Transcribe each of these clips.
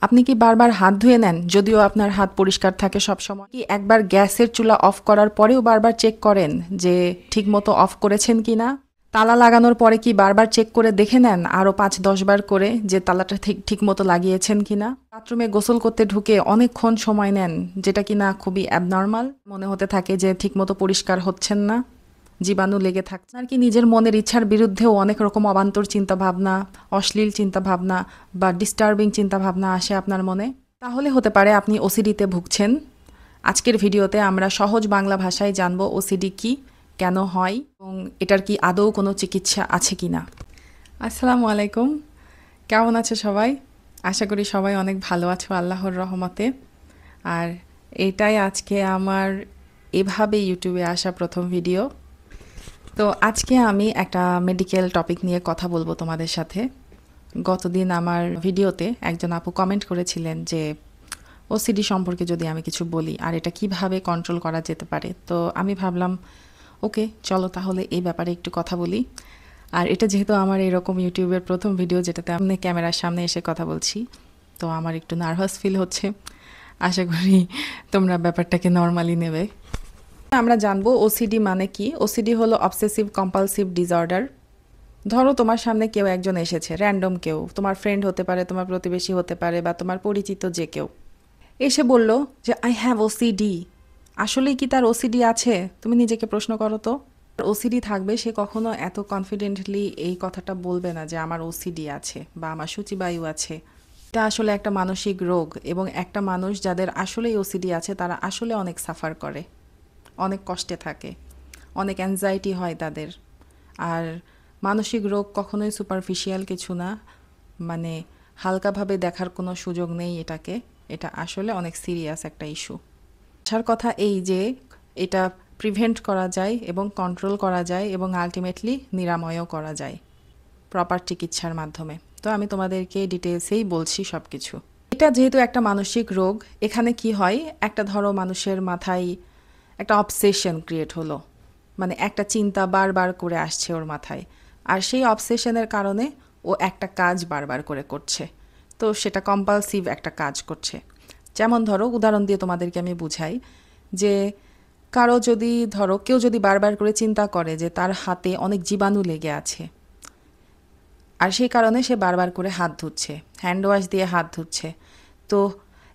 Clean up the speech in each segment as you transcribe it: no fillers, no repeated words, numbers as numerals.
আপনি কি বারবার হাত ধুয়ে নেন যদিও আপনার হাত পরিষ্কার থাকে সব সময়? কি একবার গ্যাসের চুলা অফ করার পরেও বারবার চেক করেন যে ঠিকমতো অফ করেছেন কিনা? তালা লাগানোর পরে কি বারবার চেক করে দেখে নেন আরও ৫-১০ বার করে যে তালাটা ঠিকমতো লাগিয়েছেন কিনা? বাথরুমে গোসল করতে ঢুকে অনেকক্ষণ সময় নেন, যেটা কিনা খুবই অ্যাবনর্মাল মনে হতে থাকে যে ঠিকমতো পরিষ্কার হচ্ছেন না, জীবাণু লেগে থাকছে। আর কি নিজের মনের ইচ্ছার বিরুদ্ধেও অনেক রকম অবান্তর চিন্তাভাবনা, অশ্লীল চিন্তাভাবনা বা ডিস্টার্বিং চিন্তাভাবনা আসে আপনার মনে? তাহলে হতে পারে আপনি ওসিডিতে ভুগছেন। আজকের ভিডিওতে আমরা সহজ বাংলা ভাষায় জানব ওসিডি কি, কেন হয় এবং এটার কি আদৌ কোনো চিকিৎসা আছে কি না। আসসালামু আলাইকুম, কেমন আছে সবাই? আশা করি সবাই অনেক ভালো আছো আল্লাহর রহমতে। আর এটাই আজকে আমার এভাবে ইউটিউবে আসা প্রথম ভিডিও। তো আজকে আমি একটা মেডিকেল টপিক নিয়ে কথা বলবো তোমাদের সাথে। গতদিন আমার ভিডিওতে একজন আপু কমেন্ট করেছিলেন যে ওসিডি সম্পর্কে যদি আমি কিছু বলি আর এটা কিভাবে কন্ট্রোল করা যেতে পারে। তো আমি ভাবলাম ওকে চলো তাহলে এই ব্যাপারে একটু কথা বলি। আর এটা যেহেতু আমার এরকম ইউটিউবের প্রথম ভিডিও যেটাতে আমি ক্যামেরার সামনে এসে কথা বলছি, তো আমার একটু নার্ভাস ফিল হচ্ছে। আশা করি তোমরা ব্যাপারটাকে নর্মালি নেবে। আমরা জানবো ওসিডি মানে কি। ওসিডি হলো অবসেসিভ কম্পালসিভ ডিসঅর্ডার। ধরো তোমার সামনে কেউ একজন এসেছে, র্যান্ডম কেউ, তোমার ফ্রেন্ড হতে পারে, তোমার প্রতিবেশী হতে পারে বা তোমার পরিচিত যে কেউ এসে বলল যে আই হ্যাভ ওসিডি। আসলেই কি তার ওসিডি আছে? তুমি নিজেকে প্রশ্ন করো তো। ওসিডি থাকবে সে কখনো এত কনফিডেন্টলি এই কথাটা বলবে না যে আমার ওসিডি আছে বা আমার সূচিবায়ু আছে। এটা আসলে একটা মানসিক রোগ এবং একটা মানুষ যাদের আসলেই ওসিডি আছে তারা আসলে অনেক সাফার করে, অনেক কষ্টে থাকে, অনেক অ্যাংজাইটি হয় তাদের। আর মানসিক রোগ কখনোই সুপারফিশিয়াল কিছু না, মানে হালকাভাবে দেখার কোনো সুযোগ নেই এটাকে। এটা আসলে অনেক সিরিয়াস একটা ইস্যু। আসার কথা এই যে এটা প্রিভেন্ট করা যায় এবং কন্ট্রোল করা যায় এবং আলটিমেটলি নিরাময়ও করা যায় প্রপার চিকিৎসার মাধ্যমে। তো আমি তোমাদেরকে ডিটেলসেই বলছি সব কিছু। এটা যেহেতু একটা মানসিক রোগ, এখানে কি হয়, একটা ধরো মানুষের মাথায় একটা অবসেশন ক্রিয়েট হলো, মানে একটা চিন্তা বারবার করে আসছে ওর মাথায়, আর সেই অবসেশনের কারণে ও একটা কাজ বারবার করে করছে। তো সেটা কম্পালসিভ একটা কাজ করছে। যেমন ধরো উদাহরণ দিয়ে তোমাদেরকে আমি বুঝাই যে কারো যদি ধরো কেউ যদি বারবার করে চিন্তা করে যে তার হাতে অনেক জীবাণু লেগে আছে, আর সেই কারণে সে বারবার করে হাত ধুচ্ছে, হ্যান্ড ওয়াশ দিয়ে হাত ধুচ্ছে। তো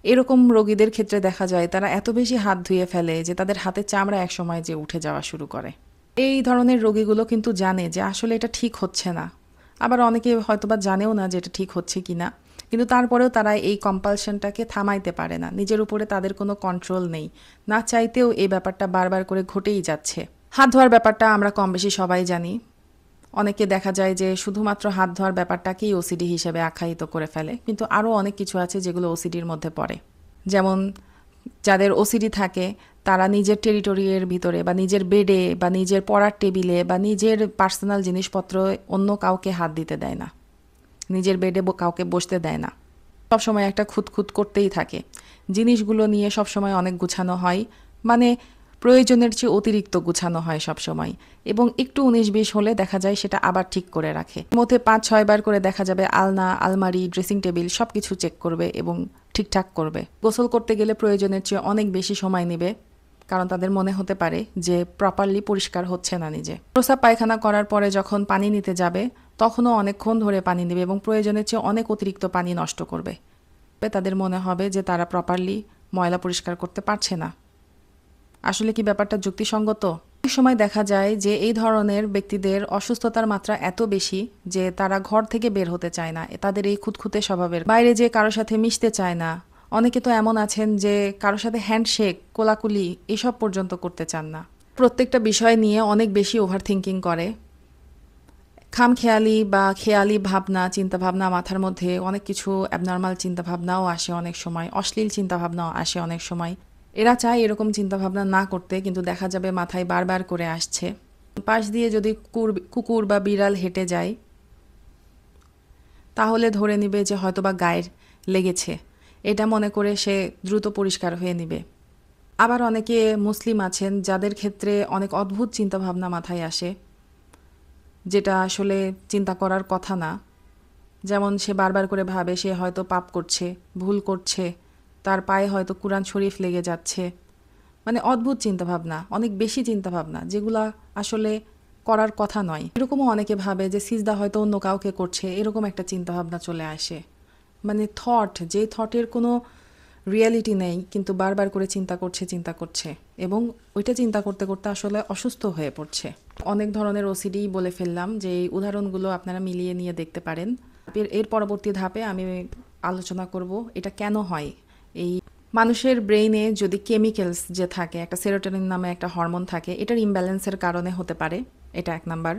এরকম রোগীদের ক্ষেত্রে দেখা যায় তারা এত বেশি হাত ধুয়ে ফেলে যে তাদের হাতের চামড়া একসময় যে উঠে যাওয়া শুরু করে। এই ধরনের রোগীগুলো কিন্তু জানে যে আসলে এটা ঠিক হচ্ছে না, আবার অনেকে হয়তোবা জানেও না যে এটা ঠিক হচ্ছে কি না, কিন্তু তারপরেও তারা এই কম্পালশনটাকে থামাইতে পারে না, নিজের উপরে তাদের কোনো কন্ট্রোল নেই, না চাইতেও এই ব্যাপারটা বারবার করে ঘটেই যাচ্ছে। হাত ধোয়ার ব্যাপারটা আমরা কম বেশি সবাই জানি। অনেকে দেখা যায় যে শুধুমাত্র হাত ধোয়ার ব্যাপারটাকেই ওসিডি হিসেবে আখ্যায়িত করে ফেলে, কিন্তু আরও অনেক কিছু আছে যেগুলো ওসিডির মধ্যে পড়ে। যেমন যাদের ওসিডি থাকে তারা নিজের টেরিটরির ভিতরে বা নিজের বেডে বা নিজের পড়ার টেবিলে বা নিজের পার্সোনাল জিনিসপত্র অন্য কাউকে হাত দিতে দেয় না, নিজের বেডে কাউকে বসতে দেয় না, সবসময় একটা খুঁতখুত করতেই থাকে। জিনিসগুলো নিয়ে সবসময় অনেক গুছানো হয়, মানে প্রয়োজনের চেয়ে অতিরিক্ত গুছানো হয় সবসময়, এবং একটু ১৯-২০ হলে দেখা যায় সেটা আবার ঠিক করে রাখে। মধ্যে ৫-৬ বার করে দেখা যাবে আলনা, আলমারি, ড্রেসিং টেবিল সব কিছু চেক করবে এবং ঠিকঠাক করবে। গোসল করতে গেলে প্রয়োজনের চেয়ে অনেক বেশি সময় নেবে, কারণ তাদের মনে হতে পারে যে প্রপারলি পরিষ্কার হচ্ছে না নিজে। প্রস্রাব পায়খানা করার পরে যখন পানি নিতে যাবে তখনও অনেকক্ষণ ধরে পানি নেবে এবং প্রয়োজনের চেয়ে অনেক অতিরিক্ত পানি নষ্ট করবে। তাদের মনে হবে যে তারা প্রপারলি ময়লা পরিষ্কার করতে পারছে না। আসলে কি ব্যাপারটা যুক্তিসঙ্গত? অনেক সময় দেখা যায় যে এই ধরনের ব্যক্তিদের অসুস্থতার মাত্রা এত বেশি যে তারা ঘর থেকে বের হতে চায় না, তাদের এই খুঁতখুঁতে স্বভাবের বাইরে যে কারোর সাথে মিশতে চায় না। অনেকে তো এমন আছেন যে কারোর সাথে হ্যান্ডশেক, কোলাকুলি এসব পর্যন্ত করতে চান না। প্রত্যেকটা বিষয় নিয়ে অনেক বেশি ওভার থিঙ্কিং করে, খামখেয়ালি বা খেয়ালি ভাবনা, চিন্তাভাবনা, মাথার মধ্যে অনেক কিছু অ্যাবনর্মাল চিন্তাভাবনাও আসে, অনেক সময় অশ্লীল চিন্তাভাবনাও আসে। অনেক সময় এরা চায় এরকম চিন্তাভাবনা না করতে, কিন্তু দেখা যাবে মাথায় বারবার করে আসছে। পাশ দিয়ে যদি কুকুর বা বিড়াল হেঁটে যায় তাহলে ধরে নিবে যে হয়তোবা গায়ের লেগেছে, এটা মনে করে সে দ্রুত পরিষ্কার হয়ে নিবে। আবার অনেকে মুসলিম আছেন যাদের ক্ষেত্রে অনেক অদ্ভুত চিন্তাভাবনা মাথায় আসে, যেটা আসলে চিন্তা করার কথা না। যেমন সে বারবার করে ভাবে সে হয়তো পাপ করছে, ভুল করছে, তার পায়ে হয়তো কুরআন শরীফ লেগে যাচ্ছে। মানে অদ্ভুত চিন্তাভাবনা, অনেক বেশি চিন্তাভাবনা, যেগুলা আসলে করার কথা নয়। এরকমও অনেকে ভাবে যে সিজদা হয়তো অন্য কাউকে করছে, এরকম একটা চিন্তাভাবনা চলে আসে। মানে যে থটের কোনো রিয়ালিটি নেই, কিন্তু বারবার করে চিন্তা করছে এবং ওইটা চিন্তা করতে করতে আসলে অসুস্থ হয়ে পড়ছে। অনেক ধরনের ওসিডি বলে ফেললাম, যে এই উদাহরণগুলো আপনারা মিলিয়ে নিয়ে দেখতে পারেন। এর পরবর্তী ধাপে আমি আলোচনা করব এটা কেন হয়। এই মানুষের ব্রেইনে যদি কেমিক্যালস যে থাকে, একটা সেরোটোনিন নামে একটা হরমোন থাকে, এটার ইমব্যালেন্সের কারণে হতে পারে। এটা 1 নাম্বার।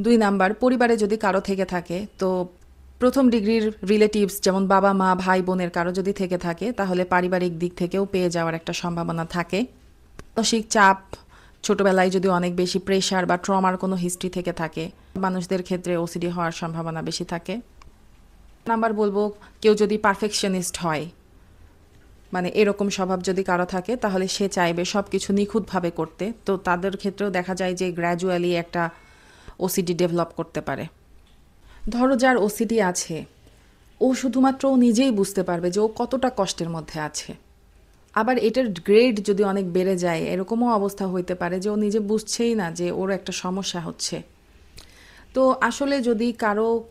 2 নাম্বার, পরিবারে যদি কারো থেকে থাকে, তো প্রথম ডিগ্রির রিলেটিভস যেমন বাবা মা ভাই বোনের কারো যদি থেকে থাকে, তাহলে পারিবারিক দিক থেকেও পেয়ে যাওয়ার একটা সম্ভাবনা থাকে। মানসিক চাপ, ছোটবেলায় যদি অনেক বেশি প্রেশার বা ট্রমার কোনো হিস্ট্রি থেকে থাকে, মানুষদের ক্ষেত্রে ওসিডি হওয়ার সম্ভাবনা বেশি থাকে। নাম্বার বলবো, কেউ যদি পারফেকশনিস্ট হয়, মানে এরকম স্বভাব যদি কারো থাকে, তাহলে সে চাইবে সব কিছু নিখুঁতভাবে করতে, তো তাদের ক্ষেত্রেও দেখা যায় যে গ্র্যাজুয়ালি একটা ওসিডি ডেভেলপ করতে পারে। ধরো যার ওসিডি আছে, ও শুধুমাত্র ও নিজেই বুঝতে পারবে যে ও কতটা কষ্টের মধ্যে আছে। আবার এটার গ্রেড যদি অনেক বেড়ে যায়, এরকমও অবস্থা হইতে পারে যে ও নিজে বুঝছেই না যে ওর একটা সমস্যা হচ্ছে। তো আসলে যদি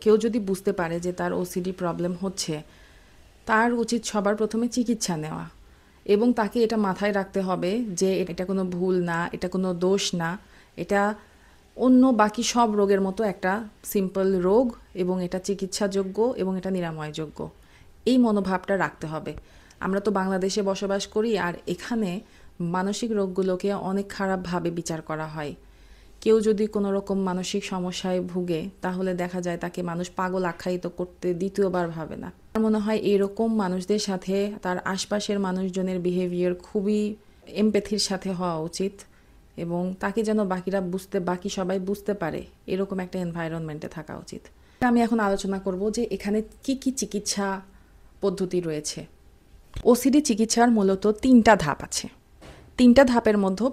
কেউ যদি বুঝতে পারে যে তার ওসিডি প্রবলেম হচ্ছে, তার উচিত সবার প্রথমে চিকিৎসা নেওয়া, এবং তাকে এটা মাথায় রাখতে হবে যে এটা কোনো ভুল না, এটা কোনো দোষ না, এটা অন্য বাকি সব রোগের মতো একটা সিম্পল রোগ, এবং এটা চিকিৎসাযোগ্য এবং এটা নিরাময়যোগ্য। এই মনোভাবটা রাখতে হবে। আমরা তো বাংলাদেশে বসবাস করি, আর এখানে মানসিক রোগগুলোকে অনেক খারাপভাবে বিচার করা হয়। কেউ যদি কোনো রকম মানসিক সমস্যায় ভুগে, তাহলে দেখা যায় তাকে মানুষ পাগল আখ্যায়িত করতে দ্বিতীয়বার ভাবে না। আমার মনে হয় এরকম মানুষদের সাথে তার আশপাশের মানুষজনের বিহেভিয়ার খুবই এমপ্যাথির সাথে হওয়া উচিত, এবং তাকে যেন বাকি সবাই বুঝতে পারে, এরকম একটা এনভায়রনমেন্টে থাকা উচিত। আমি এখন আলোচনা করব যে এখানে কি কি চিকিৎসা পদ্ধতি রয়েছে। ওসিডি চিকিৎসার মূলত 3টা ধাপ আছে। 3টা ধাপের মধ্যে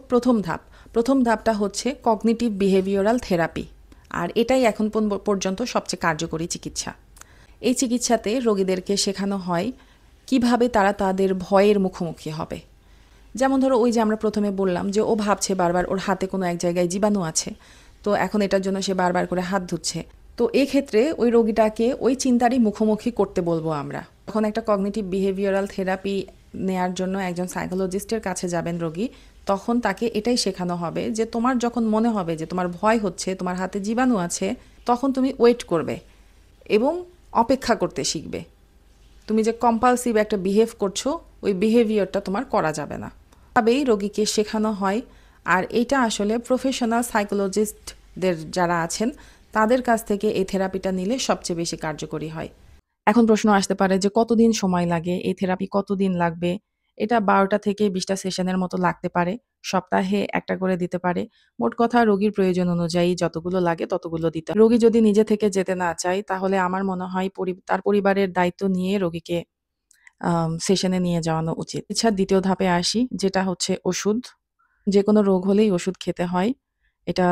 প্রথম ধাপটা হচ্ছে কগনিটিভ বিহেভিওরাল থেরাপি, আর এটাই এখন পর্যন্ত সবচেয়ে কার্যকরী চিকিৎসা। এই চিকিৎসাতে রোগীদেরকে শেখানো হয় কিভাবে তারা তাদের ভয়ের মুখোমুখি হবে। যেমন ধরো, ওই যে আমরা প্রথমে বললাম যে ও ভাবছে বারবার ওর হাতে কোনো এক জায়গায় জীবাণু আছে, তো এখন এটার জন্য সে বারবার করে হাত ধুচ্ছে। তো এক্ষেত্রে ওই রোগীটাকে ওই চিন্তারই মুখোমুখি করতে বলবো আমরা। তখন একটা কগনিটিভ বিহেভিওরাল থেরাপি নেয়ার জন্য একজন সাইকোলজিস্টের কাছে যাবেন রোগী, তখন তাকে এটাই শেখানো হবে যে তোমার যখন মনে হবে যে তোমার ভয় হচ্ছে, তোমার হাতে জীবাণু আছে, তখন তুমি ওয়েট করবে এবং অপেক্ষা করতে শিখবে। তুমি যে কম্পালসিভ একটা বিহেভ করছো, ওই বিহেভিয়ারটা তোমার করা যাবে না। তবেই রোগীকে শেখানো হয়। আর এইটা আসলে প্রফেশনাল সাইকোলজিস্টদের যারা আছেন, তাদের কাছ থেকে এই থেরাপিটা নিলে সবচেয়ে বেশি কার্যকরী হয়। এখন প্রশ্ন আসতে পারে যে কতদিন সময় লাগে, এই থেরাপি কতদিন লাগবে। এটা 12টা থেকে 20টা সেশনের মতো লাগতে পারে, সপ্তাহে একটা করে দিতে পারে। মোট কথা, রোগীর প্রয়োজন অনুযায়ী যতগুলো লাগে ততগুলো দিতে। রোগী যদি নিজে থেকে যেতে না চায়, তাহলে আমার মনে হয় তার পরিবারের দায়িত্ব নিয়ে রোগীকে সেশনে নিয়ে যাওয়ানো উচিত। এছাড়া 2য় ধাপে আসি, যেটা হচ্ছে ওষুধ। যে কোনো রোগ হলেই ওষুধ খেতে হয়, এটা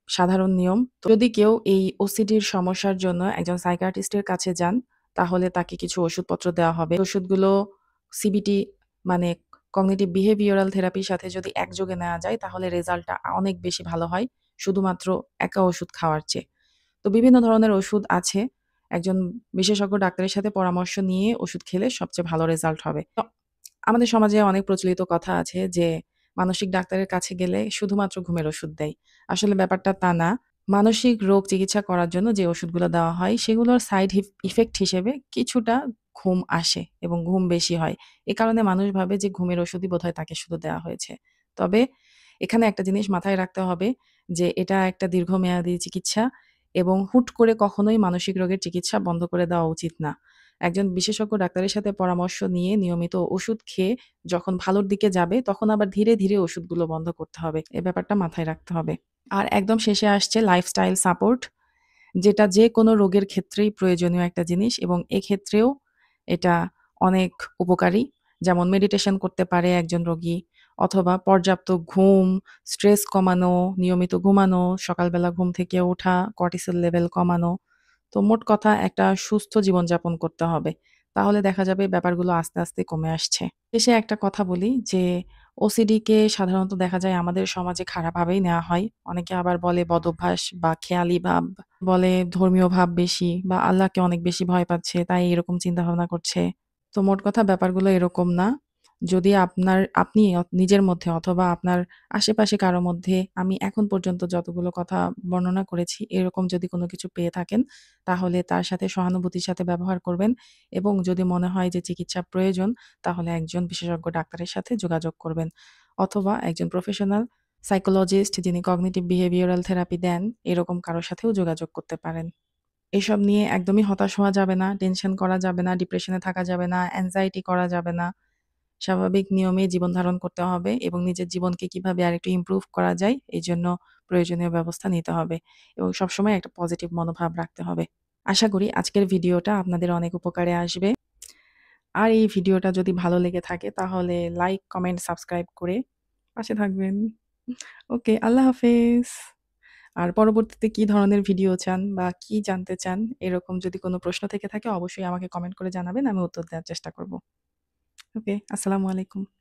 সাধারণ নিয়ম। তো যদি কেউ এই ওসিডির সমস্যার জন্য একজন সাইকিয়াট্রিস্টের কাছে যান, তাহলে তাকে কিছু ওষুধপত্র দেওয়া হবে। ওষুধগুলো সিবিটি, মানে কগনিটিভ বিহেভিওরাল থেরাপির সাথে যদি একযোগে নেওয়া যায়, তাহলে রেজাল্টটা অনেক বেশি ভালো হয় শুধুমাত্র একা ওষুধ খাওয়ার চেয়ে। তো বিভিন্ন ধরনের ওষুধ আছে। একজন বিশেষজ্ঞ ডাক্তারের সাথে পরামর্শ নিয়ে ওষুধ খেলে সবচেয়ে ভালো রেজাল্ট হবে। তো আমাদের সমাজে অনেক প্রচলিত কথা আছে যে মানসিক ডাক্তারের কাছে গেলে শুধুমাত্র ঘুমের ওষুধ দেয়। আসলে ব্যাপারটা তা না। মানসিক রোগ চিকিৎসা করার জন্য যে ওষুধগুলো দেওয়া হয়, সেগুলোর সাইড ইফেক্ট হিসেবে কিছুটা ঘুম আসে এবং ঘুম বেশি হয়। এ কারণে মানুষ ভাবে যে ঘুমের ওষুধই বোধহয় তাকে শুধু দেওয়া হয়েছে। তবে এখানে একটা জিনিস মাথায় রাখতে হবে যে এটা একটা দীর্ঘমেয়াদী চিকিৎসা, এবং হুট করে কখনোই মানসিক রোগের চিকিৎসা বন্ধ করে দেওয়া উচিত না। একজন বিশেষজ্ঞ ডাক্তারের সাথে পরামর্শ নিয়ে নিয়মিত ওষুধ খেয়ে যখন ভালোর দিকে যাবে, তখন আবার ধীরে ধীরে ওষুধগুলো বন্ধ করতে হবে। এ ব্যাপারটা মাথায় রাখতে হবে। আর একদম শেষে আসছে লাইফস্টাইল সাপোর্ট, যেটা যে কোনো রোগের ক্ষেত্রেই প্রয়োজনীয় একটা জিনিস, এবং এক্ষেত্রেও এটা অনেক উপকারী। যেমন মেডিটেশন করতে পারে একজন রোগী, অথবা পর্যাপ্ত ঘুম, স্ট্রেস কমানো, নিয়মিত ঘুমানো, সকালবেলা ঘুম থেকে ওঠা, কর্টিসল লেভেল কমানো। তো মোট কথা একটা সুস্থ জীবনযাপন করতে হবে। তাহলে দেখা যাবে ব্যাপারগুলো আস্তে, আস্তে কমে আসছে। শেষে একটা কথা বলি যে ওসিডি কে সাধারণত দেখা যায় আমাদের সমাজে খারাপভাবেই নেওয়া হয়। অনেকে আবার বলে বদঅভ্যাস বা খেয়ালি ভাব, বলে ধর্মীয় ভাব বেশি বা আল্লাহকে অনেক বেশি ভয় পাচ্ছে তাই এরকম চিন্তাভাবনা করছে। তো মোট কথা ব্যাপারগুলো এরকম না। যদি আপনি নিজের মধ্যে অথবা আপনার আশেপাশে কারো মধ্যে আমি এখন পর্যন্ত যতগুলো কথা বর্ণনা করেছি এরকম যদি কোনো কিছু পেয়ে থাকেন, তাহলে তার সাথে সহানুভূতির সাথে ব্যবহার করবেন এবং যদি মনে হয় যে চিকিৎসা প্রয়োজন, তাহলে একজন বিশেষজ্ঞ ডাক্তারের সাথে যোগাযোগ করবেন। অথবা একজন প্রফেশনাল সাইকোলজিস্ট যিনি কগনিটিভ বিহেভিওরাল থেরাপি দেন, এরকম কারো সাথেও যোগাযোগ করতে পারেন। এসব নিয়ে একদমই হতাশ হওয়া যাবে না, টেনশন করা যাবে না, ডিপ্রেশনে থাকা যাবে না, অ্যাংজাইটি করা যাবে না। স্বাভাবিক নিয়মে জীবন ধারণ করতে হবে এবং নিজের জীবনকে কিভাবে আরেকটু ইমপ্রুভ করা যায়, এজন্য প্রয়োজনীয় ব্যবস্থা নিতে হবে এবং সবসময় একটা পজিটিভ মনোভাব রাখতে হবে। আশা করি আজকের ভিডিওটা আপনাদের অনেক উপকারে আসবে। আর এই ভিডিওটা যদি ভালো লেগে থাকে তাহলে লাইক, কমেন্ট, সাবস্ক্রাইব করে পাশে থাকবেন। ওকে, আল্লাহ হাফেজ। আর পরবর্তীতে কি ধরনের ভিডিও চান বা কি জানতে চান, এরকম যদি কোনো প্রশ্ন থেকে থাকে অবশ্যই আমাকে কমেন্ট করে জানাবেন। আমি উত্তর দেওয়ার চেষ্টা করব। ওকে, আসসালামু আলাইকুম।